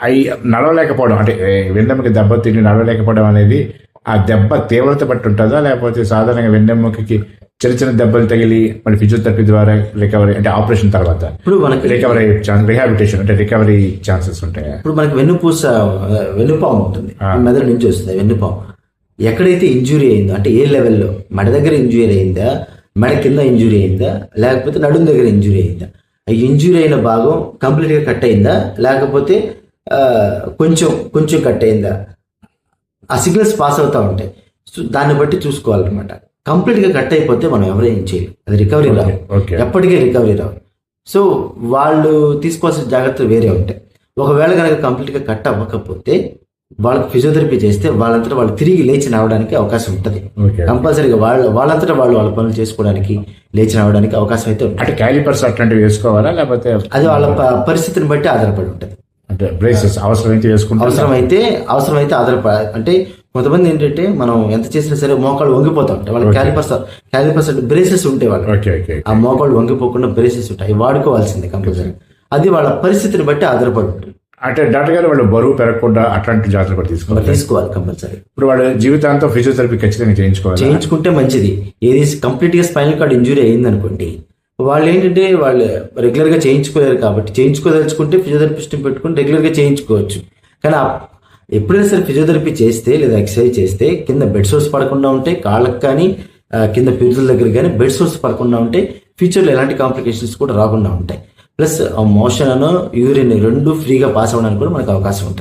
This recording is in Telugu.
అవి నడవలేకపోవడం అంటే వెన్నెముక దెబ్బ తిని నడవలేకపోవడం అనేది ఆ దెబ్బ తీవ్రత బట్టి ఉంటుందా, లేకపోతే సాధారణంగా వెన్నెముకకి చిన్న చిన్న దెబ్బలు తగిలి మన ఫిజియోథెరపీ ద్వారా రికవరీ అంటే ఆపరేషన్ తర్వాత ఇప్పుడు మనకి రికవరీ రిహాబిలిటేషన్ అంటే రికవరీ ఛాన్సెస్ ఉంటాయి? ఇప్పుడు మనకి వెన్నుపాము ఉంటుంది, మెదడు నుంచి వస్తుంది వెన్నుపాము. ఎక్కడైతే ఇంజురీ అయిందో అంటే ఏ లెవెల్లో, మెడ దగ్గర ఇంజురీ అయిందా, మెడ కింద ఇంజురీ అయిందా, లేకపోతే నడుము దగ్గర ఇంజురీ అయిందా, ఇంజురీ అయిన భాగం కంప్లీట్గా కట్ అయిందా, లేకపోతే కొంచెం కొంచెం కట్ అయిందా, ఆ సిగ్నల్స్ పాస్ అవుతూ ఉంటాయి. దాన్ని బట్టి చూసుకోవాలన్నమాట. కంప్లీట్గా కట్ అయిపోతే మనం ఎవరూ ఏం చేయలేం, అది రికవరీ రావు, ఎప్పటికీ రికవరీ రావు. సో వాళ్ళు తీసుకోవాల్సిన జాగ్రత్తలు వేరే ఉంటాయి. ఒకవేళ కనుక కంప్లీట్గా కట్ అవ్వకపోతే వాళ్ళకి ఫిజియోథెరపీ చేస్తే వాళ్ళంతటా వాళ్ళు తిరిగి లేచి రావడానికి అవకాశం ఉంటుంది. కంపల్సరీగా వాళ్ళంతటా వాళ్ళ పనులు చేసుకోవడానికి లేచి రావడానికి అవకాశం అయితే ఉంటుంది. అంటే క్యాలిపర్స్ అట్లాంటివి వేసుకోవాలా, లేకపోతే అది వాళ్ళ పరిస్థితిని బట్టి ఆధారపడి ఉంటుంది. అంటే బ్రేసెస్ అవసరమైతే వేసుకుంటాం, అవసరమైతే ఆధారపడి. అంటే కొంతమంది ఏంటంటే మనం ఎంత చేసినా సరే మోకాళ్ళు వంగిపోతా ఉంటాయి, వాళ్ళకి క్యాలిపర్స్ అంటే బ్రేసెస్ ఉంటాయి, వాళ్ళు ఆ మోకాళ్ళు వంగిపోకుండా బ్రేసెస్ ఉంటాయి, వాడుకోవాల్సిందే కంపల్సరీ. అది వాళ్ళ పరిస్థితిని బట్టి ఆధారపడి ఉంటుంది. అంటే డాక్టర్ గారు వాళ్ళు బరువు పెరగకుండా అట్లాంటి జాగ్రత్తలు కూడా తీసుకోవాలి కంపల్సరీ. ఇప్పుడు వాళ్ళు జీవితాంతం ఫిజియోథెరపీ ఖచ్చితంగా చేయించుకుంటే మంచిది. ఏది కంప్లీట్ గా స్పైనల్ కార్డ్ ఇంజురీ అయింది అనుకోండి, వాళ్ళు ఏంటంటే వాళ్ళు రెగ్యులర్ గా చేయించుకోలేరు కాబట్టి చేయించుకోదలుచుకుంటే ఫిజియోథెరపిస్ట్ పెట్టుకుని రెగ్యులర్ గా చేయించుకోవచ్చు. కానీ ఎప్పుడైనా సరే ఫిజియోథెరపీ చేస్తే లేదా ఎక్సర్సైజ్ చేస్తే కింద బెడ్ సోర్స్ పడకుండా ఉంటే, కాళ్ళకి కానీ కింద పిరుదుల దగ్గర కానీ బెడ్ సోర్స్ పడకుండా ఉంటే ఫ్యూచర్లో ఎలాంటి కాంప్లికేషన్స్ కూడా రాకుండా ఉంటాయి. ప్లస్ మోషన్ యూరిన్ రెండు ఫ్రీగా పాస్ అవ్వడానికి కూడా మనకు అవకాశం ఉంటుంది.